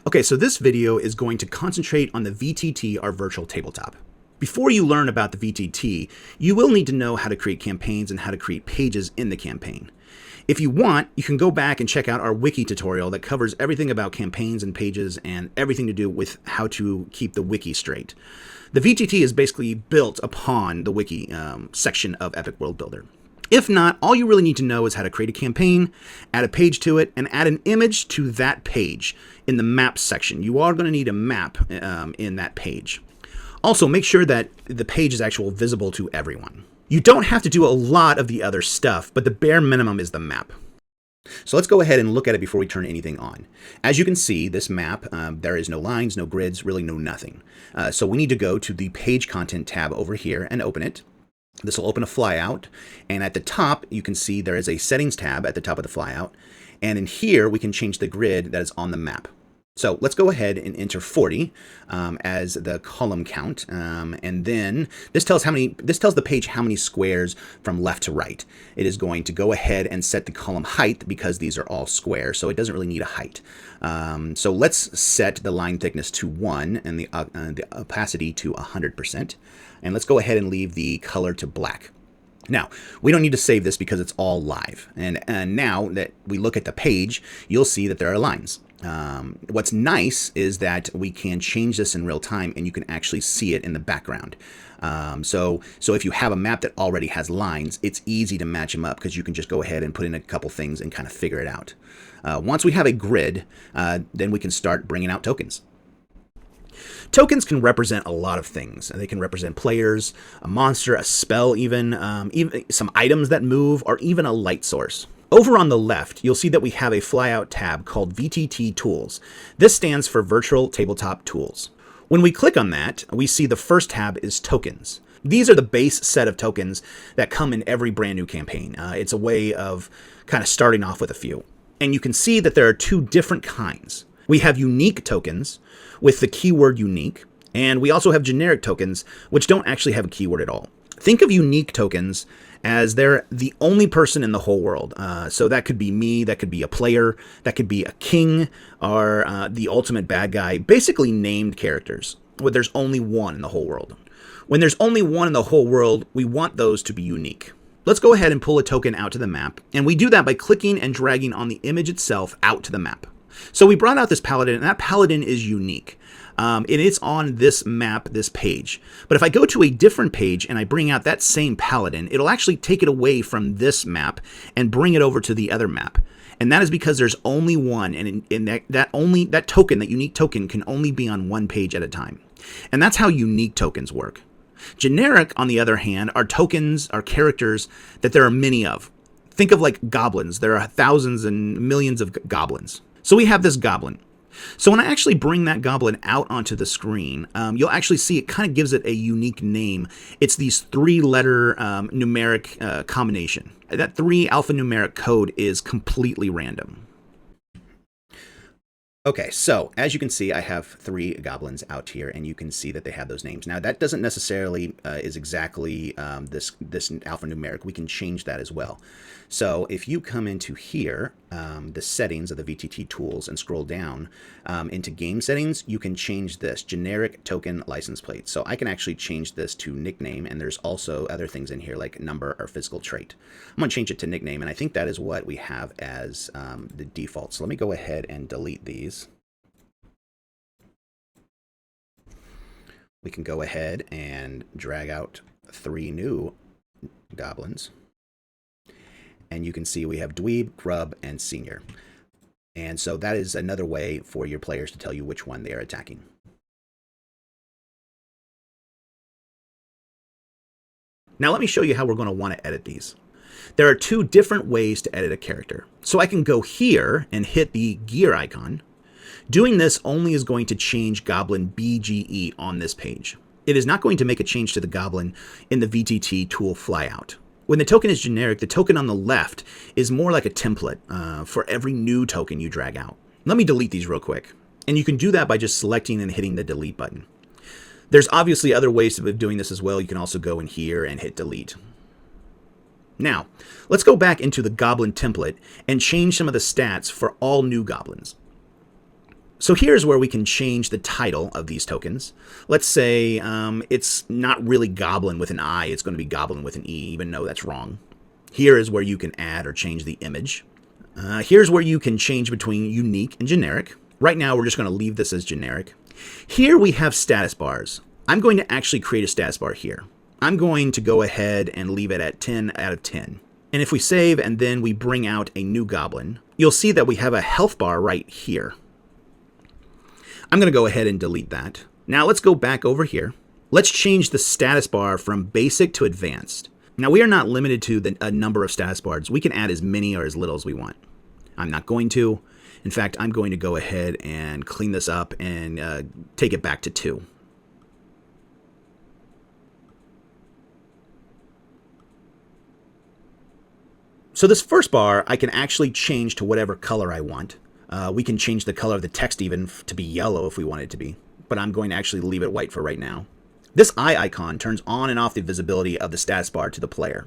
Okay, so this video is going to concentrate on the VTT, our virtual tabletop. Before you learn about the VTT, you will need to know how to create campaigns and how to create pages in the campaign. If you want, you can go back and check out our wiki tutorial that covers everything about campaigns and pages and everything to do with how to keep the wiki straight. The VTT is basically built upon the wiki section of EpicWorldBuilder. If not, all you really need to know is how to create a campaign, add a page to it, and add an image to that page in the map section. You are going to need a map in that page. Also, make sure that the page is actually visible to everyone. You don't have to do a lot of the other stuff, but the bare minimum is the map. So let's go ahead and look at it before we turn anything on. As you can see, this map, there is no lines, no grids, really no nothing. So we need to go to the Page Content tab over here and open it. This will open a flyout, and at the top you can see there is a Settings tab at the top of the flyout, and in here we can change the grid that is on the map. So let's go ahead and enter 40 as the column count, and then this tells the page how many squares from left to right. It is going to go ahead and set the column height because these are all squares, so it doesn't really need a height. So let's set the line thickness to 1 and the opacity to 100%, and let's go ahead and leave the color to black. Now, we don't need to save this because it's all live, and now that we look at the page, you'll see that there are lines. What's nice is that we can change this in real time and you can actually see it in the background. So if you have a map that already has lines, it's easy to match them up because you can just go ahead and put in a couple things and kind of figure it out. Once we have a grid, then we can start bringing out tokens. Tokens can represent a lot of things. They can represent players, a monster, a spell even some items that move, or even a light source. Over on the left, you'll see that we have a flyout tab called VTT Tools. This stands for Virtual Tabletop Tools. When we click on that, we see the first tab is Tokens. These are the base set of tokens that come in every brand new campaign. It's a way of kind of starting off with a few. And you can see that there are two different kinds. We have unique tokens with the keyword unique, and we also have generic tokens which don't actually have a keyword at all. Think of unique tokens as they're the only person in the whole world. So that could be me, that could be a player, that could be a king, or the ultimate bad guy, basically named characters, where there's only one in the whole world. When there's only one in the whole world, we want those to be unique. Let's go ahead and pull a token out to the map, and we do that by clicking and dragging on the image itself out to the map. So we brought out this paladin, and that paladin is unique. It is on this map, this page. But if I go to a different page and I bring out that same paladin, it'll actually take it away from this map and bring it over to the other map. And that is because there's only one, and that token, that unique token, can only be on one page at a time. And that's how unique tokens work. Generic, on the other hand, are tokens, are characters that there are many of. Think of like goblins. There are thousands and millions of goblins. So we have this goblin. So when I actually bring that goblin out onto the screen, you'll actually see it kind of gives it a unique name. It's these 3-letter numeric combination. That 3 alphanumeric code is completely random. Okay, so as you can see, I have 3 goblins out here, and you can see that they have those names. Now, that doesn't necessarily is exactly this alphanumeric. We can change that as well. So if you come into here, the settings of the VTT tools, and scroll down into game settings, you can change this generic token license plate. So I can actually change this to nickname, and there's also other things in here like number or physical trait. I'm going to change it to nickname, and I think that is what we have as the default. So let me go ahead and delete these. We can go ahead and drag out 3 new goblins. And you can see we have Dweeb, Grub, and Senior. And so that is another way for your players to tell you which one they are attacking. Now let me show you how we're going to want to edit these. There are 2 different ways to edit a character. So I can go here and hit the gear icon. Doing this only is going to change Goblin BGE on this page. It is not going to make a change to the Goblin in the VTT tool flyout. When the token is generic, the token on the left is more like a template for every new token you drag out. Let me delete these real quick. And you can do that by just selecting and hitting the delete button. There's obviously other ways of doing this as well. You can also go in here and hit delete. Now, let's go back into the Goblin template and change some of the stats for all new goblins. So here's where we can change the title of these tokens. Let's say it's not really goblin with an I, it's going to be goblin with an E, even though that's wrong. Here is where you can add or change the image. Here's where you can change between unique and generic. Right now, we're just going to leave this as generic. Here we have status bars. I'm going to actually create a status bar here. I'm going to go ahead and leave it at 10 out of 10. And if we save and then we bring out a new goblin, you'll see that we have a health bar right here. I'm going to go ahead and delete that. Now let's go back over here. Let's change the status bar from basic to advanced. Now we are not limited to a number of status bars. We can add as many or as little as we want. I'm not going to. In fact, I'm going to go ahead and clean this up and take it back to 2. So this first bar, I can actually change to whatever color I want. We can change the color of the text even to be yellow if we want it to be, but I'm going to actually leave it white for right now. This eye icon turns on and off the visibility of the status bar to the player.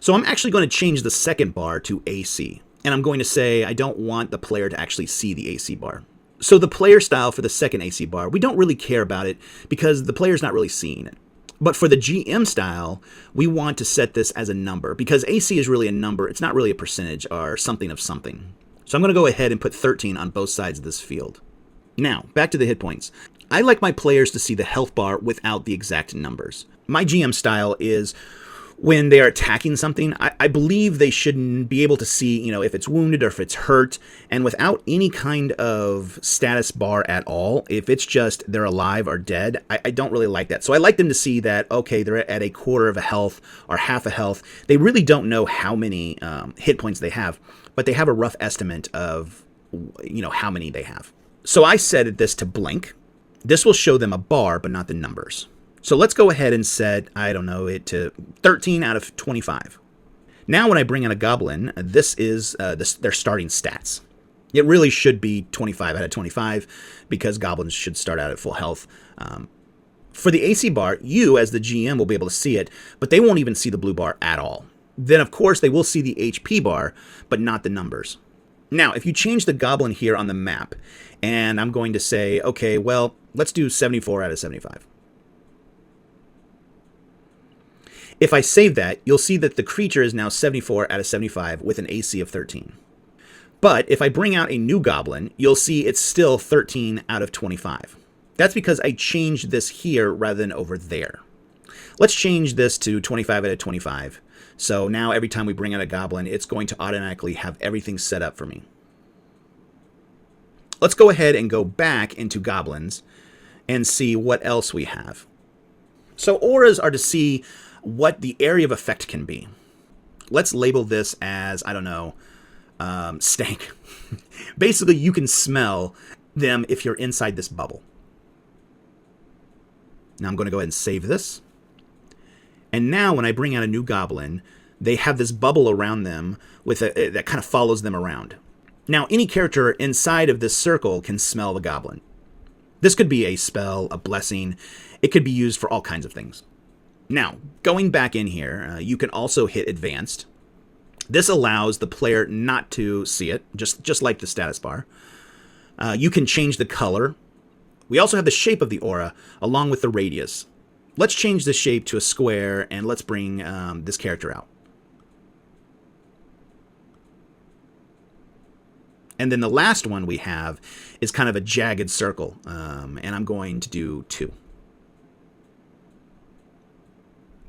So I'm actually going to change the second bar to AC, and I'm going to say I don't want the player to actually see the AC bar. So the player style for the second AC bar, we don't really care about it because the player's not really seeing it. But for the GM style, we want to set this as a number because AC is really a number. It's not really a percentage or something of something. So I'm going to go ahead and put 13 on both sides of this field. Now, back to the hit points. I like my players to see the health bar without the exact numbers. My GM style is when they are attacking something, I believe they shouldn't be able to see, if it's wounded or if it's hurt, and without any kind of status bar at all. If it's just they're alive or dead, I don't really like that. So I like them to see that, okay, they're at a quarter of a health or half a health. They really don't know how many hit points they have, but they have a rough estimate of, how many they have. So I set this to blank. This will show them a bar, but not the numbers. So let's go ahead and set, it to 13 out of 25. Now when I bring in a goblin, this is their starting stats. It really should be 25 out of 25 because goblins should start out at full health. For the AC bar, you as the GM will be able to see it, but they won't even see the blue bar at all. Then of course they will see the HP bar, but not the numbers. Now, if you change the goblin here on the map, and I'm going to say, okay, well, let's do 74 out of 75. If I save that, you'll see that the creature is now 74 out of 75 with an AC of 13. But if I bring out a new goblin, you'll see it's still 13 out of 25. That's because I changed this here rather than over there. Let's change this to 25 out of 25. So now every time we bring out a goblin, it's going to automatically have everything set up for me. Let's go ahead and go back into goblins and see what else we have. So auras are to see what the area of effect can be. Let's label this as, stank. Basically, you can smell them if you're inside this bubble. Now I'm going to go ahead and save this. And now when I bring out a new goblin, they have this bubble around them that kind of follows them around. Now, any character inside of this circle can smell the goblin. This could be a spell, a blessing. It could be used for all kinds of things. Now, going back in here, you can also hit Advanced. This allows the player not to see it, just like the status bar. You can change the color. We also have the shape of the aura, along with the radius. Let's change the shape to a square, and let's bring this character out. And then the last one we have is kind of a jagged circle, and I'm going to do 2.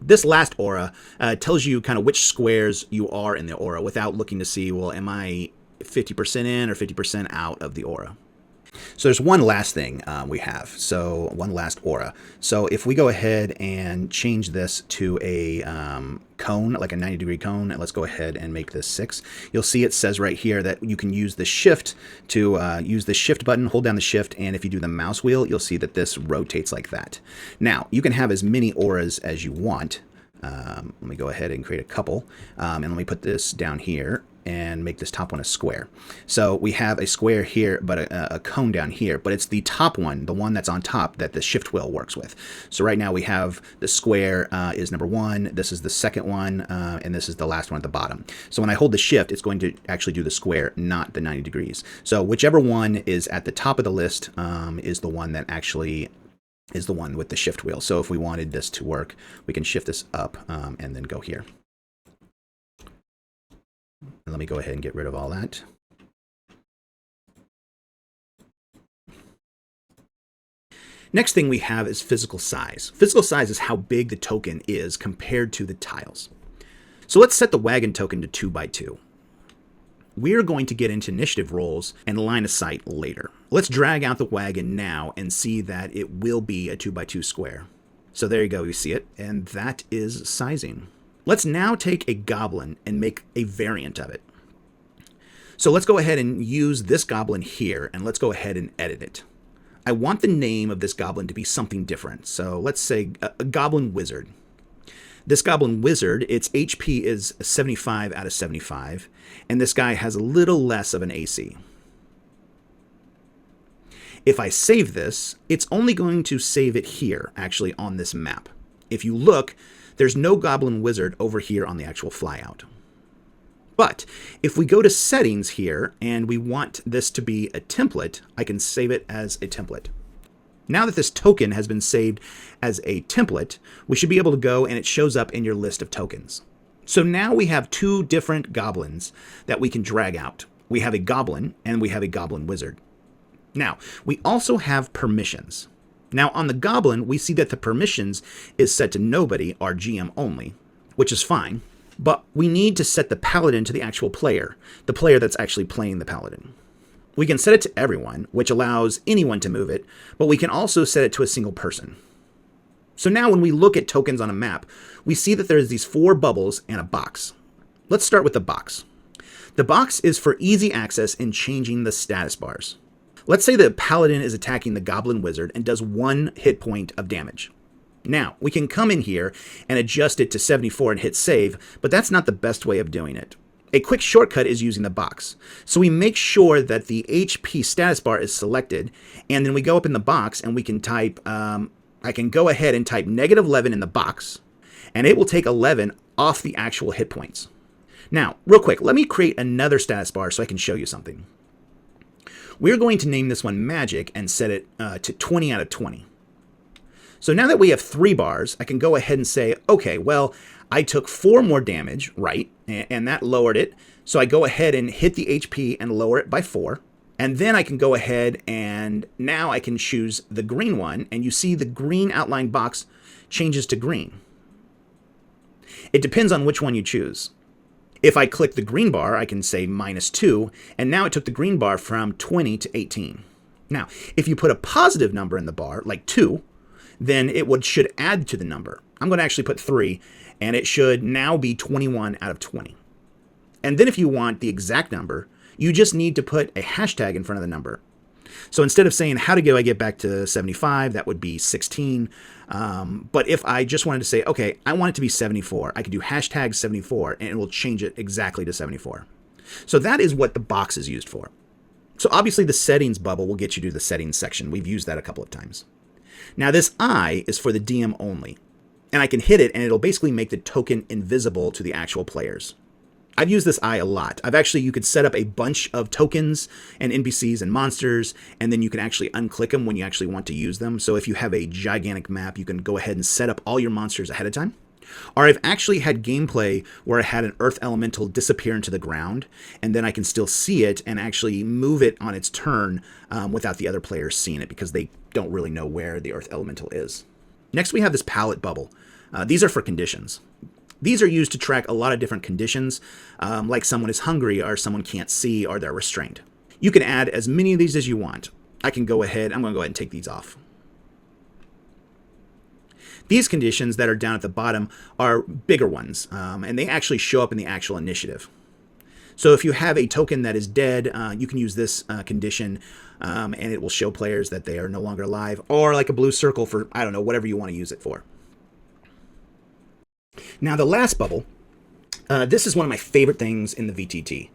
This last aura tells you kind of which squares you are in the aura without looking to see, well, am I 50% in or 50% out of the aura? So there's one last thing we have. So one last aura. So if we go ahead and change this to a cone, like a 90-degree cone, and let's go ahead and make this 6. You'll see it says right here that you can use the shift to use the shift button, hold down the shift, and if you do the mouse wheel, you'll see that this rotates like that. Now, you can have as many auras as you want. Let me go ahead and create a couple, and let me put this down here. and make this top one a square. So we have a square here, but a cone down here, but it's the top one, the one that's on top, that the shift wheel works with. So right now we have the square is number 1, this is the second one, and this is the last one at the bottom. So when I hold the shift, it's going to actually do the square, not the 90 degrees. So whichever one is at the top of the list is the one that actually is the one with the shift wheel. So if we wanted this to work, we can shift this up and then go here. And let me go ahead and get rid of all that. Next thing we have is physical size. Physical size is how big the token is compared to the tiles. So let's set the wagon token to 2 by 2. We're going to get into initiative rolls and line of sight later. Let's drag out the wagon now and see that it will be a 2 by 2 square. So there you go, you see it, and that is sizing. Let's now take a goblin and make a variant of it. So let's go ahead and use this goblin here, and let's go ahead and edit it. I want the name of this goblin to be something different. So let's say a goblin wizard. This goblin wizard, its HP is 75 out of 75, and this guy has a little less of an AC. If I save this, it's only going to save it here, actually, on this map. If you look, there's no goblin wizard over here on the actual flyout. But if we go to settings here, and we want this to be a template, I can save it as a template. Now that this token has been saved as a template, we should be able to go and it shows up in your list of tokens. So now we have 2 different goblins that we can drag out. We have a goblin and we have a goblin wizard. Now, we also have permissions. Now on the goblin, we see that the permissions is set to nobody, or GM only, which is fine. But we need to set the paladin to the actual player, the player that's actually playing the paladin. We can set it to everyone, which allows anyone to move it, but we can also set it to a single person. So now when we look at tokens on a map, we see that there's these 4 bubbles and a box. Let's start with the box. The box is for easy access in changing the status bars. Let's say the paladin is attacking the goblin wizard and does 1 hit point of damage. Now, we can come in here and adjust it to 74 and hit save, but that's not the best way of doing it. A quick shortcut is using the box. So we make sure that the HP status bar is selected, and then we go up in the box and we can type, I can go ahead and type -11 in the box, and it will take 11 off the actual hit points. Now, real quick, let me create another status bar so I can show you something. We're going to name this one Magic and set it to 20 out of 20. So now that we have 3 bars, I can go ahead and say, okay, well, I took 4 more damage, right? And that lowered it. So I go ahead and hit the HP and lower it by 4. And then I can go ahead and now I can choose the green one. And you see the green outline box changes to green. It depends on which one you choose. If I click the green bar, I can say -2. And now it took the green bar from 20 to 18. Now, if you put a positive number in the bar, like 2, then it should add to the number. I'm going to actually put 3, and it should now be 21 out of 20. And then if you want the exact number, you just need to put a hashtag in front of the number. So instead of saying, how do I get back to 75, that would be 16. But if I just wanted to say, okay, I want it to be 74, I could do hashtag 74, and it will change it exactly to 74. So that is what the box is used for. So obviously the settings bubble will get you to the settings section. We've used that a couple of times. Now this eye is for the DM only, and I can hit it and it'll basically make the token invisible to the actual players. I've used this eye a lot. You could set up a bunch of tokens and NPCs and monsters, and then you can actually unclick them when you actually want to use them. So if you have a gigantic map, you can go ahead and set up all your monsters ahead of time. Or I've actually had gameplay where I had an earth elemental disappear into the ground, and then I can still see it and actually move it on its turn without the other players seeing it because they don't really know where the earth elemental is. Next, we have this palette bubble. These are for conditions. These are used to track a lot of different conditions, like someone is hungry or someone can't see or they're restrained. You can add as many of these as you want. I'm going to go ahead and take these off. These conditions that are down at the bottom are bigger ones, and they actually show up in the actual initiative. So if you have a token that is dead, you can use this condition, and it will show players that they are no longer alive, or like a blue circle for, whatever you want to use it for. Now the last bubble This is one of my favorite things in the VTT.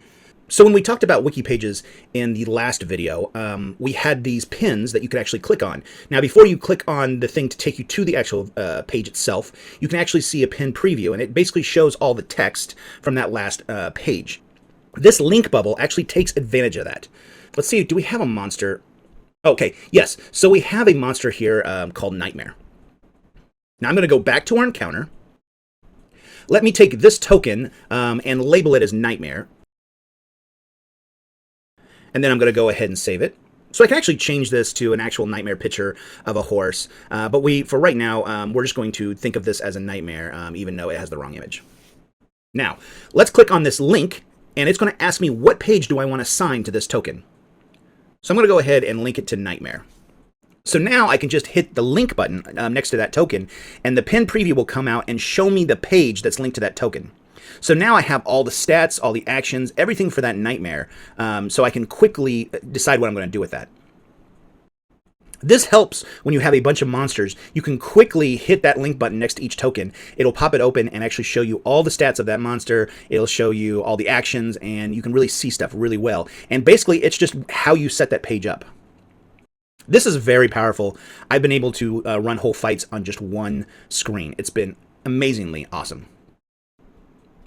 So when we talked about wiki pages in the last video, we had these pins that you could actually click on. Now, before you click on the thing to take you to the actual page itself, you can actually see a pin preview, and it basically shows all the text from that last page. This link bubble actually takes advantage of that. Let's see, do we have a monster? Okay, yes. So we have a monster here called Nightmare. Now I'm going to go back to our encounter. Let me take this token and label it as Nightmare. And then I'm going to go ahead and save it. So I can actually change this to an actual nightmare picture of a horse. But for right now, we're just going to think of this as a nightmare, even though it has the wrong image. Now, let's click on this link, and it's going to ask me what page do I want to assign to this token. So I'm going to go ahead and link it to Nightmare. So now I can just hit the link button next to that token, and the pin preview will come out and show me the page that's linked to that token. So now I have all the stats, all the actions, everything for that nightmare, so I can quickly decide what I'm going to do with that. This helps when you have a bunch of monsters. You can quickly hit that link button next to each token. It'll pop it open and actually show you all the stats of that monster. It'll show you all the actions, and you can really see stuff really well. And basically, it's just how you set that page up. This is very powerful. I've been able to run whole fights on just one screen. It's been amazingly awesome.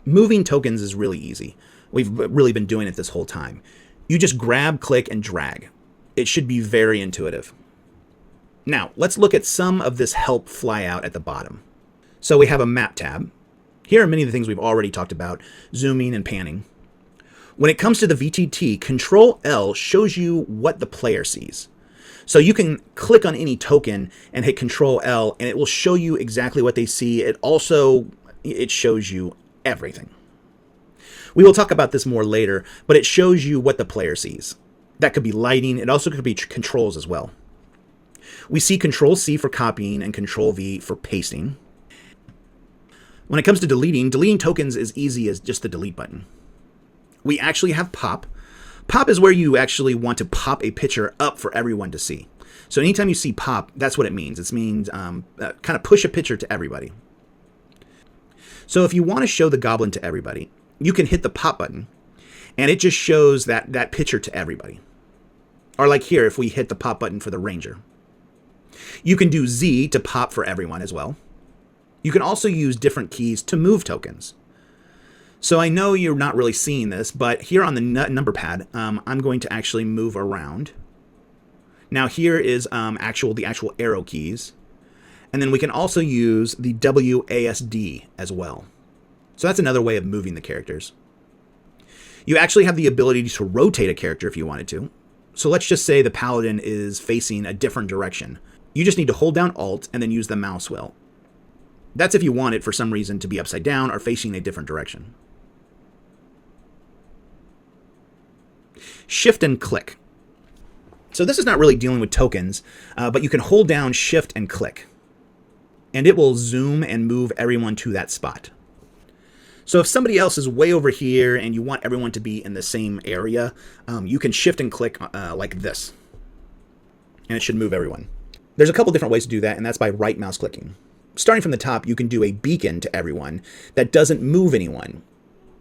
Moving tokens is really easy. We've really been doing it this whole time. You just grab, click, and drag. It should be very intuitive. Now, let's look at some of this help flyout at the bottom. So we have a map tab. Here are many of the things we've already talked about, zooming and panning. When it comes to the VTT, Control L shows you what the player sees. So you can click on any token and hit Control L, and it will show you exactly what they see. It shows you everything. We will talk about this more later, but it shows you what the player sees. That could be lighting. It also could be controls as well. We see Control C for copying and Control V for pasting. When it comes to deleting tokens is easy as just the delete button. We actually have pop. Pop is where you actually want to pop a picture up for everyone to see. So anytime you see pop, that's what it means. It means kind of push a picture to everybody. So if you want to show the goblin to everybody, you can hit the pop button, and it just shows that picture to everybody. Or like here, if we hit the pop button for the ranger. You can do Z to pop for everyone as well. You can also use different keys to move tokens. So I know you're not really seeing this, but here on the number pad, I'm going to actually move around. Now here is the actual arrow keys. And then we can also use the WASD as well. So that's another way of moving the characters. You actually have the ability to rotate a character if you wanted to. So let's just say the paladin is facing a different direction. You just need to hold down Alt and then use the mouse wheel. That's if you want it for some reason to be upside down or facing a different direction. Shift and click. So this is not really dealing with tokens, but you can hold down Shift and click, and it will zoom and move everyone to that spot. So if somebody else is way over here and you want everyone to be in the same area, you can shift and click like this, and it should move everyone. There's a couple different ways to do that, and that's by right mouse clicking. Starting from the top, you can do a beacon to everyone that doesn't move anyone.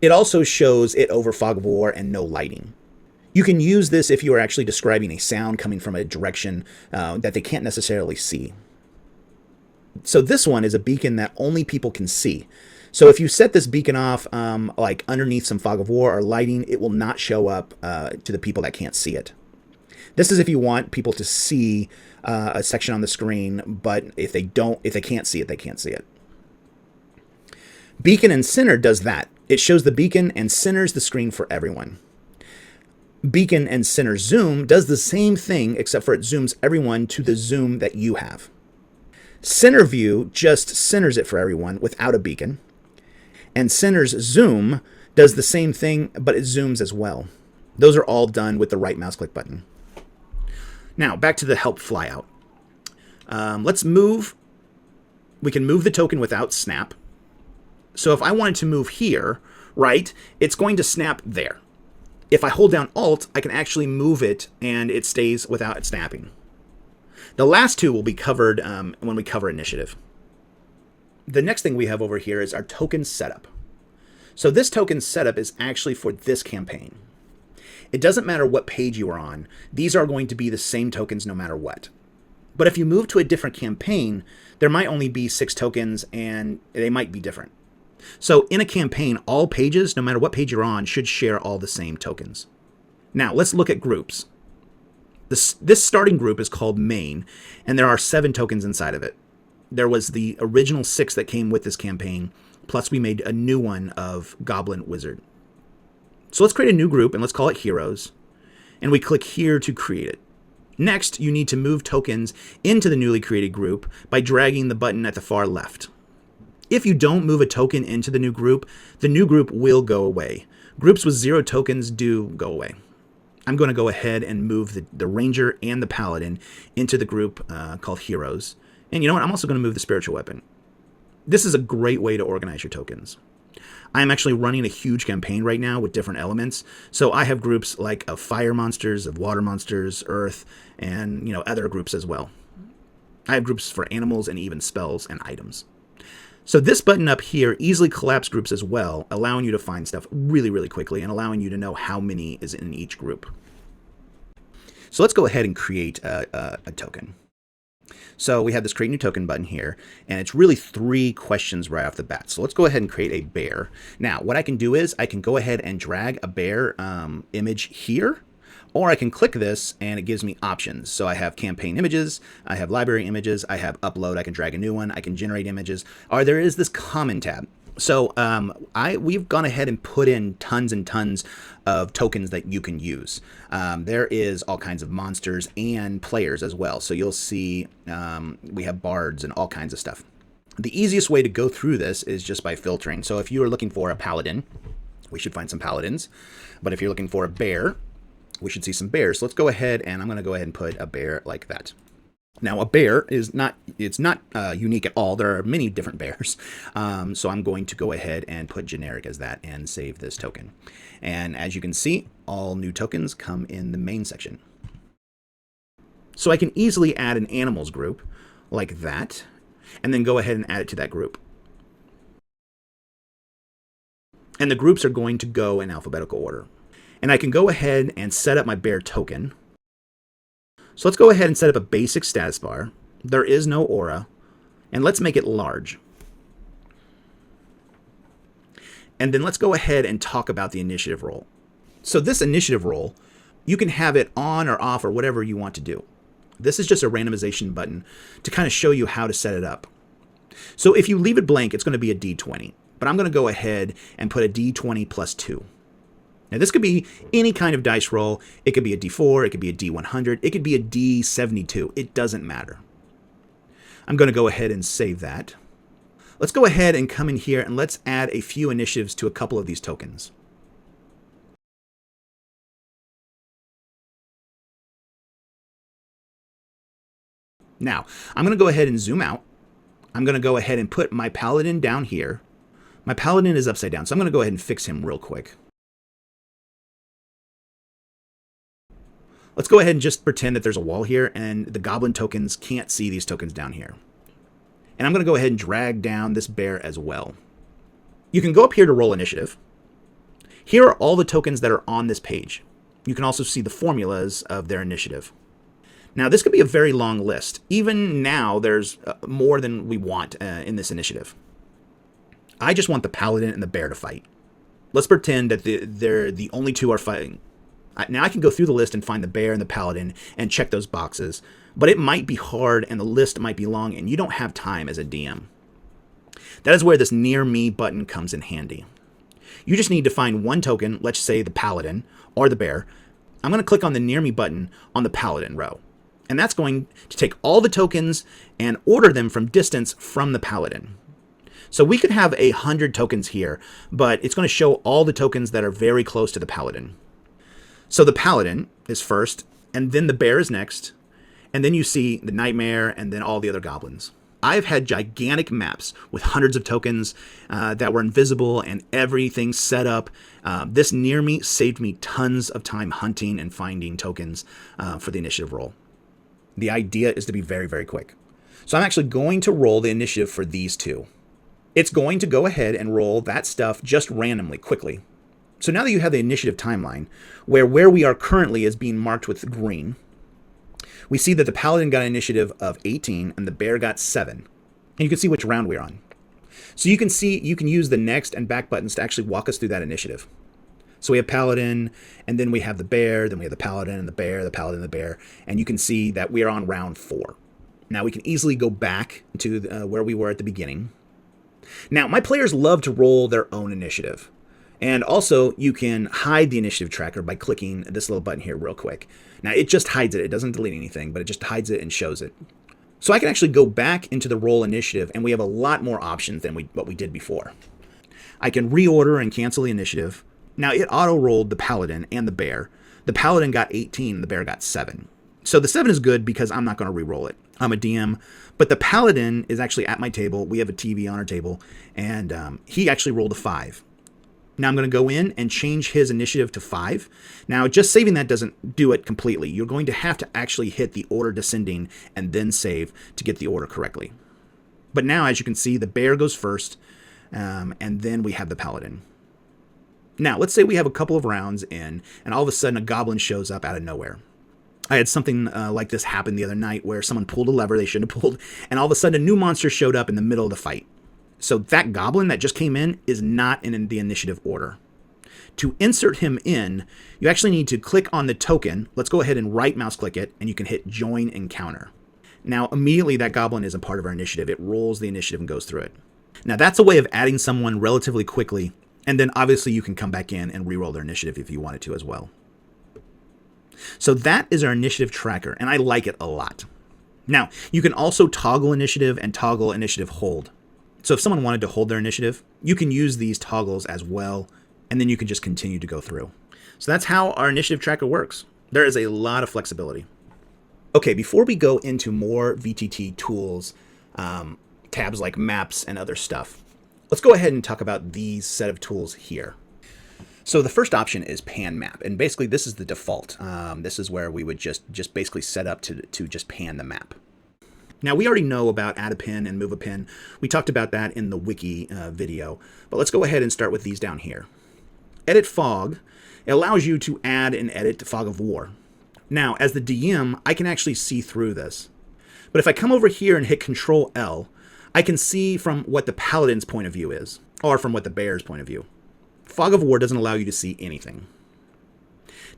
It also shows it over fog of war and no lighting. You can use this if you are actually describing a sound coming from a direction that they can't necessarily see. So this one is a beacon that only people can see. So if you set this beacon off like underneath some fog of war or lighting, it will not show up to the people that can't see it. This is if you want people to see a section on the screen, but if they can't see it, they can't see it. Beacon and center does that. It shows the beacon and centers the screen for everyone. Beacon and center zoom does the same thing, except for it zooms everyone to the zoom that you have. Center view just centers it for everyone without a beacon. And center's zoom does the same thing, but it zooms as well. Those are all done with the right mouse click button. Now, back to the help flyout. Let's move. We can move the token without snap. So if I wanted to move here, right, it's going to snap there. If I hold down Alt, I can actually move it, and it stays without it snapping. The last two will be covered when we cover initiative. The next thing we have over here is our token setup. So this token setup is actually for this campaign. It doesn't matter what page you are on, these are going to be the same tokens no matter what. But if you move to a different campaign, there might only be 6 tokens and they might be different. So in a campaign, all pages, no matter what page you're on, should share all the same tokens. Now let's look at groups. This starting group is called main, and there are 7 tokens inside of it. There was the original 6 that came with this campaign, plus we made a new one of Goblin Wizard. So let's create a new group, and let's call it Heroes, and we click here to create it. Next, you need to move tokens into the newly created group by dragging the button at the far left. If you don't move a token into the new group will go away. Groups with 0 tokens do go away. I'm going to go ahead and move the Ranger and the Paladin into the group called Heroes. And you know what? I'm also going to move the Spiritual Weapon. This is a great way to organize your tokens. I'm actually running a huge campaign right now with different elements. So I have groups like of fire monsters, of water monsters, earth, and other groups as well. I have groups for animals and even spells and items. So this button up here easily collapses groups as well, allowing you to find stuff really, really quickly and allowing you to know how many is in each group. So let's go ahead and create a token. So we have this create new token button here, and it's really 3 questions right off the bat. So let's go ahead and create a bear. Now, what I can do is I can go ahead and drag a bear image here, or I can click this and it gives me options. So I have campaign images, I have library images, I have upload, I can drag a new one, I can generate images, or there is this common tab. So we've gone ahead and put in tons and tons of tokens that you can use. There is all kinds of monsters and players as well. So you'll see we have bards and all kinds of stuff. The easiest way to go through this is just by filtering. So if you are looking for a paladin, we should find some paladins. But if you're looking for a bear, we should see some bears. So let's go ahead, and I'm going to go ahead and put a bear like that. Now, a bear is not unique at all. There are many different bears. So I'm going to go ahead and put generic as that and save this token. And as you can see, all new tokens come in the main section. So I can easily add an animals group like that, and then go ahead and add it to that group. And the groups are going to go in alphabetical order. And I can go ahead and set up my bear token. So let's go ahead and set up a basic status bar. There is no aura. And let's make it large. And then let's go ahead and talk about the initiative roll. So this initiative roll, you can have it on or off or whatever you want to do. This is just a randomization button to kind of show you how to set it up. So if you leave it blank, it's going to be a D20. But I'm going to go ahead and put a D20 plus 2. Now, this could be any kind of dice roll. It could be a D4, it could be a D100, it could be a D72. It doesn't matter. I'm going to go ahead and save that. Let's go ahead and come in here and let's add a few initiatives to a couple of these tokens. Now, I'm going to go ahead and zoom out. I'm going to go ahead and put my paladin down here. My paladin is upside down, so I'm going to go ahead and fix him real quick. Let's go ahead and just pretend that there's a wall here and the goblin tokens can't see these tokens down here. And I'm going to go ahead and drag down this bear as well. You can go up here to roll initiative. Here are all the tokens that are on this page. You can also see the formulas of their initiative. Now, this could be a very long list. Even now, there's more than we want in this initiative. I just want the paladin and the bear to fight. Let's pretend that they're the only 2 are fighting. Now I can go through the list and find the bear and the paladin and check those boxes, but it might be hard and the list might be long and you don't have time as a DM. That is where this near me button comes in handy. You just need to find one token, let's say the paladin or the bear. I'm going to click on the near me button on the paladin row, and that's going to take all the tokens and order them from distance from the paladin. So we could have 100 tokens here, but it's going to show all the tokens that are very close to the paladin. So the paladin is first, and then the bear is next, and then you see the nightmare, and then all the other goblins. I've had gigantic maps with hundreds of tokens that were invisible and everything set up. This near me saved me tons of time hunting and finding tokens for the initiative roll. The idea is to be very, very quick. So I'm actually going to roll the initiative for these 2. It's going to go ahead and roll that stuff just randomly, quickly. So now that you have the initiative timeline, where we are currently is being marked with green, we see that the Paladin got an initiative of 18 and the Bear got 7. And you can see which round we're on. So you can use the next and back buttons to actually walk us through that initiative. So we have Paladin, and then we have the Bear, then we have the Paladin and the Bear, the Paladin and the Bear, and you can see that we are on round 4. Now we can easily go back to where we were at the beginning. Now, my players love to roll their own initiative. And also, you can hide the initiative tracker by clicking this little button here real quick. Now, it just hides it. It doesn't delete anything, but it just hides it and shows it. So I can actually go back into the roll initiative, and we have a lot more options than what we did before. I can reorder and cancel the initiative. Now, it auto-rolled the Paladin and the Bear. The Paladin got 18, the Bear got 7. So the 7 is good because I'm not going to re-roll it. I'm a DM, but the Paladin is actually at my table. We have a TV on our table, and he actually rolled a 5. Now I'm going to go in and change his initiative to 5. Now, just saving that doesn't do it completely. You're going to have to actually hit the order descending and then save to get the order correctly. But now, as you can see, the Bear goes first, and then we have the Paladin. Now, let's say we have a couple of rounds in, and all of a sudden a goblin shows up out of nowhere. I had something like this happen the other night where someone pulled a lever they shouldn't have pulled, and all of a sudden a new monster showed up in the middle of the fight. So that goblin that just came in is not in the initiative order. To insert him in, you actually need to click on the token. Let's go ahead and right mouse click it, and you can hit Join Encounter. Now, immediately that goblin is a part of our initiative. It rolls the initiative and goes through it. Now, that's a way of adding someone relatively quickly, and then obviously you can come back in and reroll their initiative if you wanted to as well. So that is our initiative tracker, and I like it a lot. Now, you can also toggle initiative and toggle initiative hold. So if someone wanted to hold their initiative, you can use these toggles as well, and then you can just continue to go through. So that's how our initiative tracker works. There is a lot of flexibility. Okay, before we go into more VTT tools, tabs like maps and other stuff, let's go ahead and talk about these set of tools here. So the first option is pan map, and basically this is the default. This is where we would just basically set up to just pan the map. Now, we already know about add a pin and move a pin. We talked about that in the wiki video, but let's go ahead and start with these down here. Edit fog. It allows you to add and edit to fog of war. Now, as the DM, I can actually see through this. But if I come over here and hit Control L, I can see from what the Paladin's point of view is, or from what the Bear's point of view. Fog of war doesn't allow you to see anything.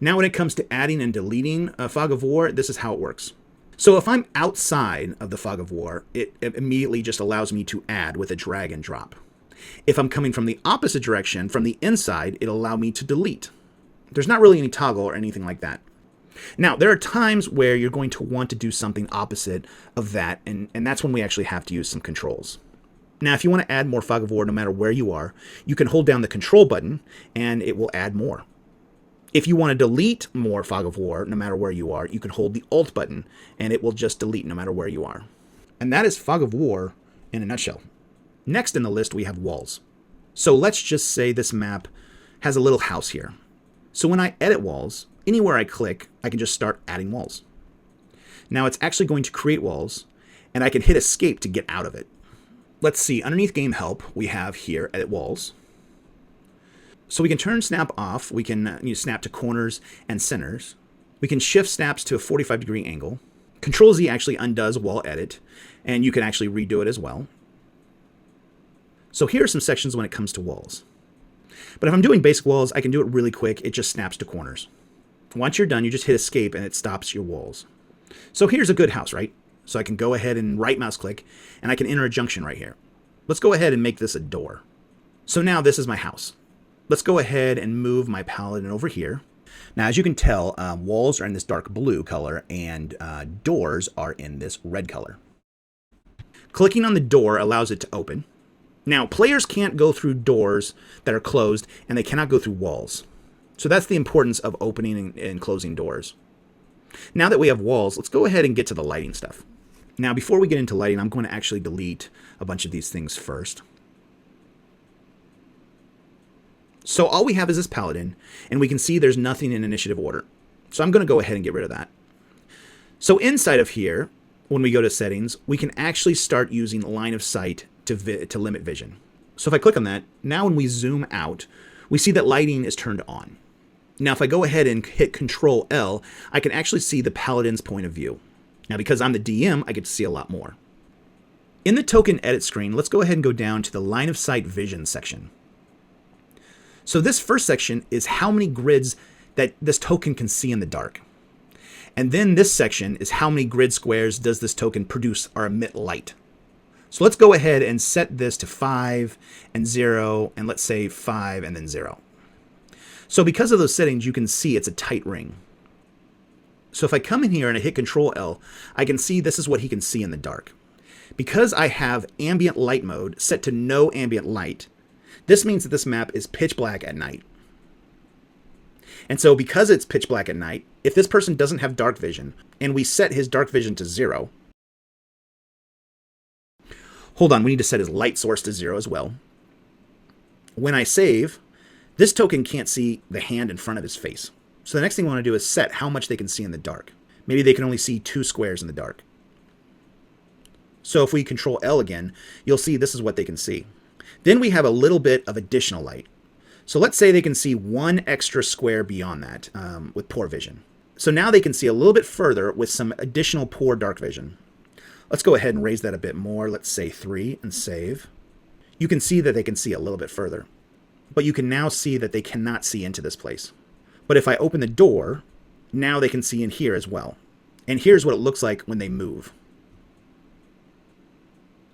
Now, when it comes to adding and deleting a fog of war, this is how it works. So if I'm outside of the fog of war, it immediately just allows me to add with a drag and drop. If I'm coming from the opposite direction, from the inside, it'll allow me to delete. There's not really any toggle or anything like that. Now, there are times where you're going to want to do something opposite of that, and that's when we actually have to use some controls. Now, if you want to add more fog of war no matter where you are, you can hold down the control button, and it will add more. If you want to delete more fog of war no matter where you are, you can hold the Alt button, and it will just delete no matter where you are. And that is fog of war in a nutshell. Next in the list, we have walls. So let's just say this map has a little house here. So when I edit walls, anywhere I click, I can just start adding walls. Now it's actually going to create walls, and I can hit escape to get out of it. Let's see, underneath game help, we have here edit walls. So we can turn snap off. We can snap to corners and centers. We can shift snaps to a 45-degree angle. Control Z actually undoes wall edit, and you can actually redo it as well. So here are some sections when it comes to walls. But if I'm doing basic walls, I can do it really quick. It just snaps to corners. Once you're done, you just hit escape and it stops your walls. So here's a good house, right? So I can go ahead and right mouse click, and I can enter a junction right here. Let's go ahead and make this a door. So now this is my house. Let's go ahead and move my Paladin over here. Now, as you can tell, walls are in this dark blue color, and doors are in this red color. Clicking on the door allows it to open. Now, players can't go through doors that are closed, and they cannot go through walls. So that's the importance of opening and closing doors. Now that we have walls, let's go ahead and get to the lighting stuff. Now, before we get into lighting, I'm going to actually delete a bunch of these things first. So all we have is this Paladin, and we can see there's nothing in initiative order. So I'm going to go ahead and get rid of that. So inside of here, when we go to settings, we can actually start using line of sight to limit vision. So if I click on that, now when we zoom out, we see that lighting is turned on. Now, if I go ahead and hit Control L, I can actually see the paladin's point of view. Now, because I'm the DM, I get to see a lot more. In the token edit screen, let's go ahead and go down to the line of sight vision section. So this first section is how many grids that this token can see in the dark. And then this section is how many grid squares does this token produce or emit light. So let's go ahead and set this to 5 and 0, and let's say 5 and then 0. So because of those settings, you can see it's a tight ring. So if I come in here and I hit Control L, I can see this is what he can see in the dark. Because I have ambient light mode set to no ambient light, this means that this map is pitch black at night. And so because it's pitch black at night, if this person doesn't have dark vision, and we set his dark vision to 0, hold on, we need to set his light source to 0 as well. When I save, this token can't see the hand in front of his face. So the next thing I want to do is set how much they can see in the dark. Maybe they can only see 2 squares in the dark. So if we Control L again, you'll see this is what they can see. Then we have a little bit of additional light. So let's say they can see 1 extra square beyond that with poor vision. So now they can see a little bit further with some additional poor dark vision. Let's go ahead and raise that a bit more. Let's say 3 and save. You can see that they can see a little bit further. But you can now see that they cannot see into this place. But if I open the door, now they can see in here as well. And here's what it looks like when they move.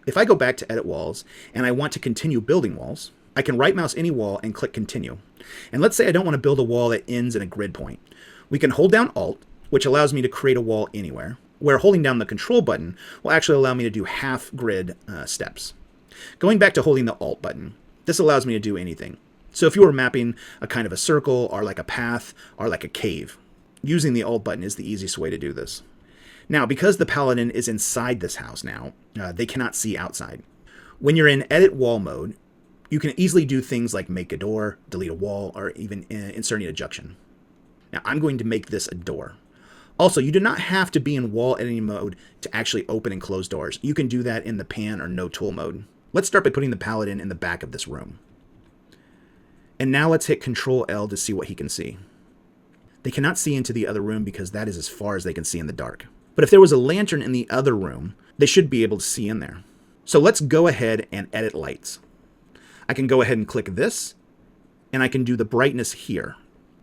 If I go back to Edit Walls and I want to continue building walls, I can right mouse any wall and click Continue. And let's say I don't want to build a wall that ends in a grid point. We can hold down Alt, which allows me to create a wall anywhere, where holding down the Control button will actually allow me to do half grid steps. Going back to holding the Alt button, this allows me to do anything. So if you were mapping a kind of a circle or like a path or like a cave, using the Alt button is the easiest way to do this. Now, because the paladin is inside this house now, they cannot see outside. When you're in edit wall mode, you can easily do things like make a door, delete a wall, or even inserting a junction. Now, I'm going to make this a door. Also, you do not have to be in wall editing mode to actually open and close doors. You can do that in the pan or no tool mode. Let's start by putting the paladin in the back of this room. And now let's hit Control L to see what he can see. They cannot see into the other room because that is as far as they can see in the dark. But if there was a lantern in the other room, they should be able to see in there. So let's go ahead and edit lights. I can go ahead and click this, and I can do the brightness here.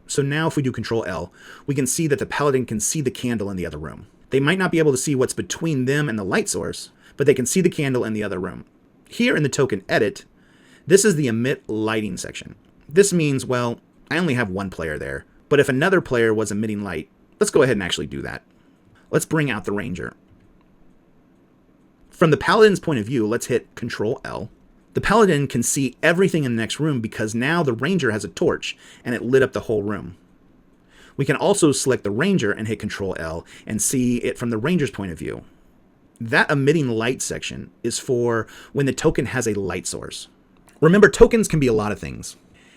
So now if we do Control L, we can see that the paladin can see the candle in the other room. They might not be able to see what's between them and the light source, but they can see the candle in the other room. Here in the token edit, this is the emit lighting section. This means, well, I only have one player there, but if another player was emitting light, let's go ahead and actually do that. Let's bring out the ranger. From the paladin's point of view, let's hit Control L. The paladin can see everything in the next room because now the ranger has a torch and it lit up the whole room. We can also select the ranger and hit Control L and see it from the ranger's point of view. That emitting light section is for when the token has a light source. Remember, tokens can be a lot of things.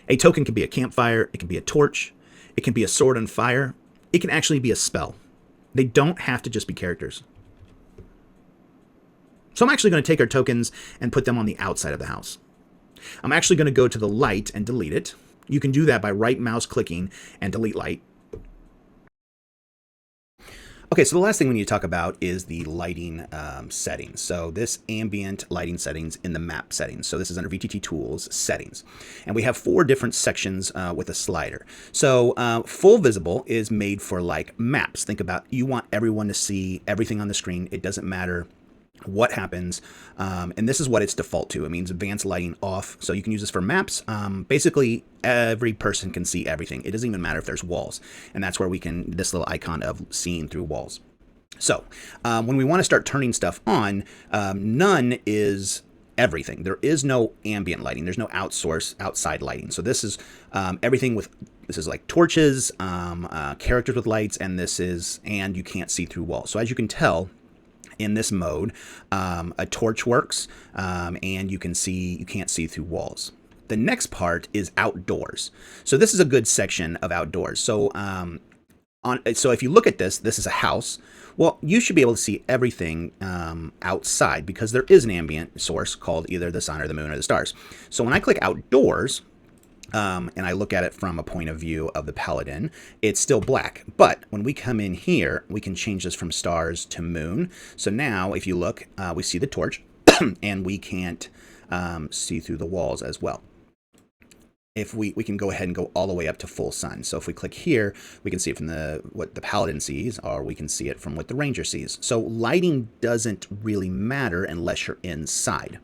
A token can be a campfire, it can be a torch, it can be a sword on fire, it can actually be a spell. They don't have to just be characters. So I'm actually going to take our tokens and put them on the outside of the house. I'm actually going to go to the light and delete it. You can do that by right mouse clicking and delete light. Okay, so the last thing we need to talk about is the lighting settings. So this ambient lighting settings in the map settings. So this is under VTT Tools Settings. And we have 4 different sections with a slider. So full visible is made for like maps. Think about you want everyone to see everything on the screen. It doesn't matter what happens, and this is what it's default to. It means advanced lighting off, so you can use this for maps. Basically, every person can see everything. It doesn't even matter if there's walls, and that's where we can, this little icon of seeing through walls. So when we want to start turning stuff on, none is everything. There is no ambient lighting. There's no outside lighting. So this is everything with, this is like torches, characters with lights, and you can't see through walls. So as you can tell, in this mode, a torch works, and you can't see through walls. The next part is outdoors. So this is a good section of outdoors. So So if you look at this, this is a house. Well, you should be able to see everything outside because there is an ambient source called either the sun or the moon or the stars. So when I click outdoors, and I look at it from a point of view of the paladin, it's still black. But when we come in here, we can change this from stars to moon. So now if you look, we see the torch and we can't see through the walls as well. If we can go ahead and go all the way up to full sun. So if we click here, we can see it from what the paladin sees, or we can see it from what the ranger sees. So lighting doesn't really matter unless you're inside.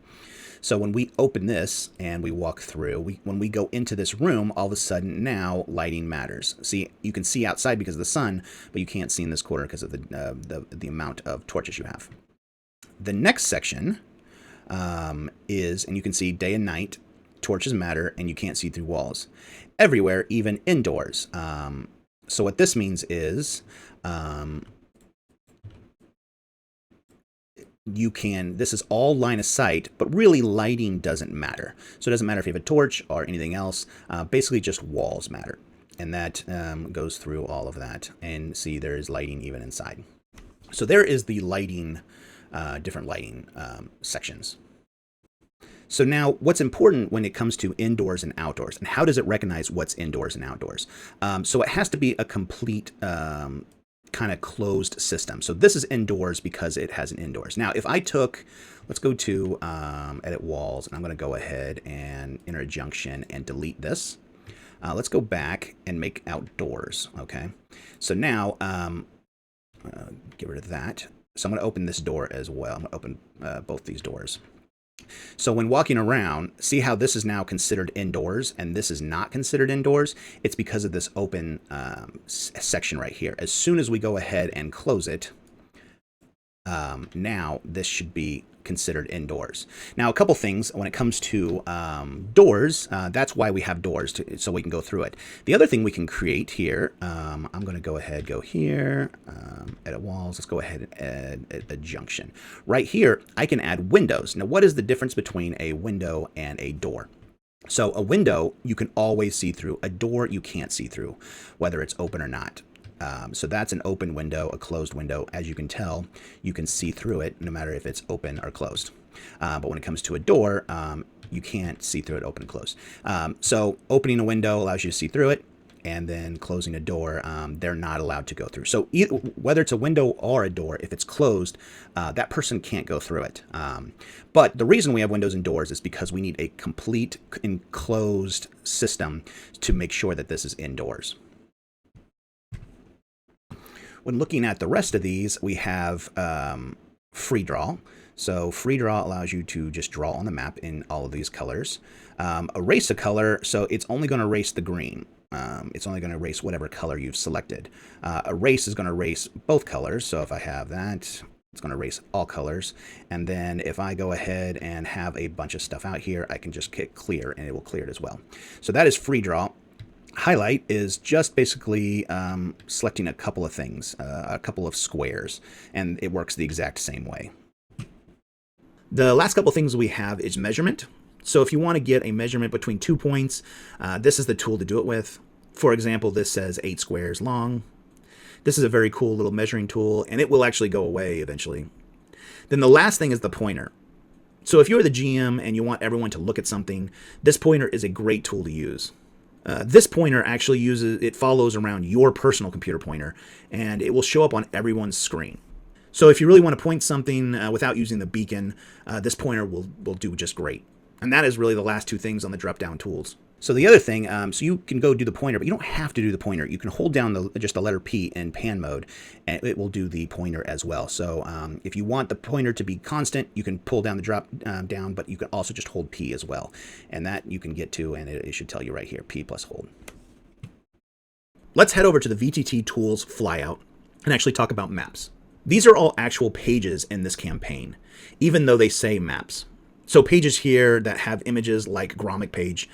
So when we open this and we walk through, when we go into this room, all of a sudden now lighting matters. See, you can see outside because of the sun, but you can't see in this corner because of the amount of torches you have. The next section is, and you can see day and night, torches matter, and you can't see through walls. Everywhere, even indoors. So what this means is this is all line of sight, but really lighting doesn't matter. So it doesn't matter if you have a torch or anything else. Basically just walls matter. And that goes through all of that. And see, there is lighting even inside. So there is the lighting, different lighting sections. So now what's important when it comes to indoors and outdoors, and how does it recognize what's indoors and outdoors? So it has to be a complete kind of closed system. So this is indoors because it has an indoors. Now, if I took, let's go to edit walls, and I'm going to go ahead and enter a junction and delete this. Let's go back and make outdoors. Okay. So now, get rid of that. So I'm going to open this door as well. I'm going to open both these doors. So when walking around, see how this is now considered indoors and this is not considered indoors? It's because of this open section right here. As soon as we go ahead and close it, now this should be considered indoors. Now, a couple things when it comes to doors, that's why we have doors, so we can go through it. The other thing we can create here, I'm going to go ahead, go here, edit walls. Let's go ahead and add a junction. Right here, I can add windows. Now, what is the difference between a window and a door? So a window, you can always see through. A door, you can't see through, whether it's open or not. So that's an open window, a closed window. As you can tell, you can see through it no matter if it's open or closed. But when it comes to a door, you can't see through it open and closed. So opening a window allows you to see through it, and then closing a door, they're not allowed to go through. So whether it's a window or a door, if it's closed, that person can't go through it. But the reason we have windows and doors is because we need a complete enclosed system to make sure that this is indoors. When looking at the rest of these, we have free draw. So free draw allows you to just draw on the map in all of these colors. Erase a color, so it's only going to erase the green. It's only going to erase whatever color you've selected. Erase is going to erase both colors. So if I have that, it's going to erase all colors. And then if I go ahead and have a bunch of stuff out here, I can just click clear and it will clear it as well. So that is free draw. Highlight is just basically selecting a couple of things, a couple of squares, and it works the exact same way. The last couple of things we have is measurement. So if you want to get a measurement between 2 points, this is the tool to do it with. For example, this says 8 squares long. This is a very cool little measuring tool, and it will actually go away eventually. Then the last thing is the pointer. So if you're the GM and you want everyone to look at something, this pointer is a great tool to use. This pointer actually follows around your personal computer pointer, and it will show up on everyone's screen. So if you really want to point something without using the beacon, this pointer will do just great. And that is really the last 2 things on the drop-down tools. So the other thing, so you can go do the pointer, but you don't have to do the pointer. You can hold down just the letter P in pan mode, and it will do the pointer as well. So if you want the pointer to be constant, you can pull down the drop down, but you can also just hold P as well. And that you can get to, and it should tell you right here, P plus hold. Let's head over to the VTT Tools flyout and actually talk about maps. These are all actual pages in this campaign, even though they say maps. So pages here that have images like Grommet page,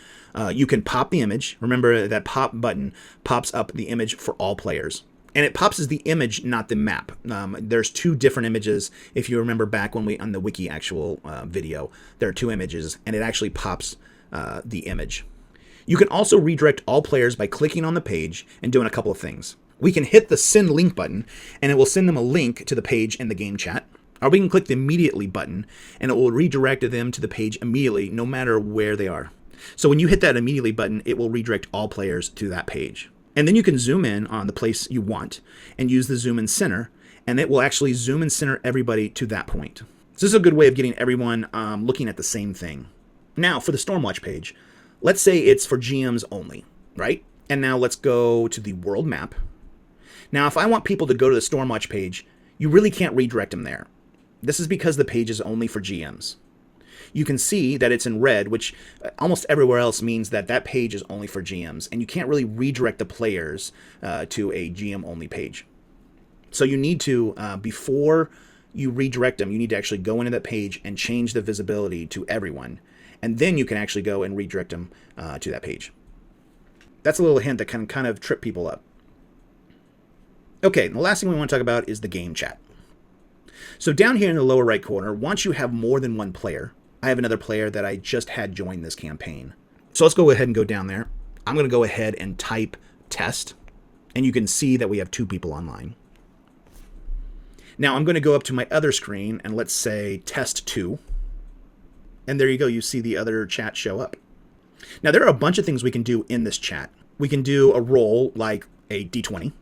you can pop the image. Remember that pop button pops up the image for all players. And it pops as the image, not the map. There's 2 different images. If you remember back when on the wiki actual video, there are 2 images, and it actually pops the image. You can also redirect all players by clicking on the page and doing a couple of things. We can hit the send link button and it will send them a link to the page in the game chat. Or we can click the immediately button and it will redirect them to the page immediately, no matter where they are. So when you hit that immediately button, it will redirect all players to that page. And then you can zoom in on the place you want and use the zoom in center, and it will actually zoom and center everybody to that point. So this is a good way of getting everyone looking at the same thing. Now for the Stormwatch page, let's say it's for GMs only, right? And now let's go to the world map. Now if I want people to go to the Stormwatch page, you really can't redirect them there. This is because the page is only for GMs. You can see that it's in red, which almost everywhere else means that that page is only for GMs, and you can't really redirect the players to a GM-only page. So you need to, before you redirect them, you need to actually go into that page and change the visibility to everyone, and then you can actually go and redirect them to that page. That's a little hint that can kind of trip people up. Okay, the last thing we want to talk about is the game chat. So down here in the lower right corner, once you have more than one player, I have another player that I just had join this campaign. So let's go ahead and go down there. I'm going to go ahead and type test, and you can see that we have 2 people online. Now I'm going to go up to my other screen and let's say test 2. And there you go, you see the other chat show up. Now there are a bunch of things we can do in this chat. We can do a roll like a d20.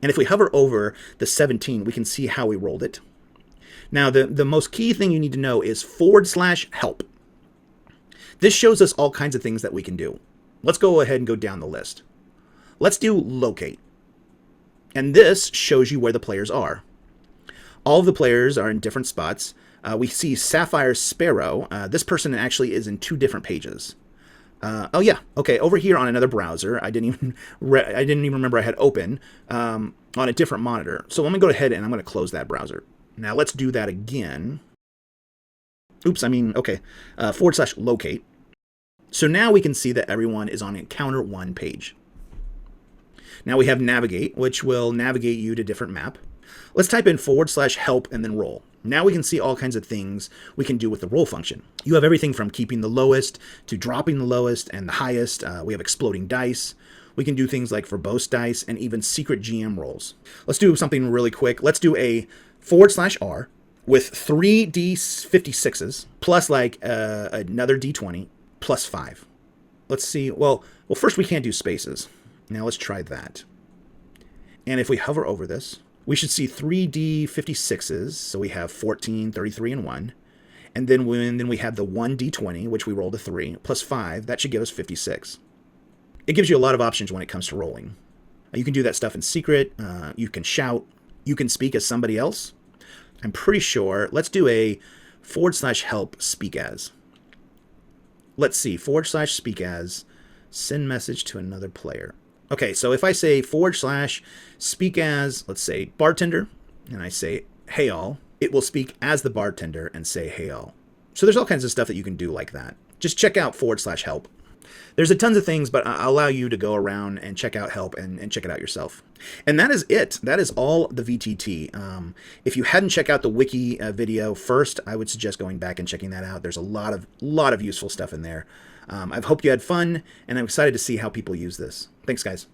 And if we hover over the 17, we can see how we rolled it. Now, the most key thing you need to know is /help. This shows us all kinds of things that we can do. Let's go ahead and go down the list. Let's do locate. And this shows you where the players are. All of the players are in different spots. We see Sapphire Sparrow. This person actually is in 2 different pages. Oh yeah, okay. Over here on another browser, I didn't even remember I had open on a different monitor. So let me go ahead and I'm going to close that browser. Now let's do that again. Oops, okay. /locate. So now we can see that everyone is on Encounter 1 page. Now we have navigate, which will navigate you to different map. Let's type in /help and then roll. Now we can see all kinds of things we can do with the roll function. You have everything from keeping the lowest to dropping the lowest and the highest. We have exploding dice. We can do things like verbose dice and even secret GM rolls. Let's do something really quick. Let's do a /R with 3 D56s plus like another D20 plus 5. Let's see. Well, first we can't do spaces. Now let's try that. And if we hover over this, we should see 3 D56s. So we have 14, 33, and 1. And then we have the 1 D20, which we rolled a 3, plus 5. That should give us 56. It gives you a lot of options when it comes to rolling. You can do that stuff in secret. You can shout. You can speak as somebody else. I'm pretty sure. Let's do a /help speak as. Let's see. /speak as. Send message to another player. Okay, so if I say /speak as, let's say, bartender, and I say, hey all, it will speak as the bartender and say, hey all. So there's all kinds of stuff that you can do like that. Just check out /help. There's a tons of things, but I'll allow you to go around and check out help and check it out yourself. And that is it. That is all the VTT. If you hadn't checked out the wiki video first, I would suggest going back and checking that out. There's a lot of useful stuff in there. I hope you had fun, and I'm excited to see how people use this. Thanks, guys.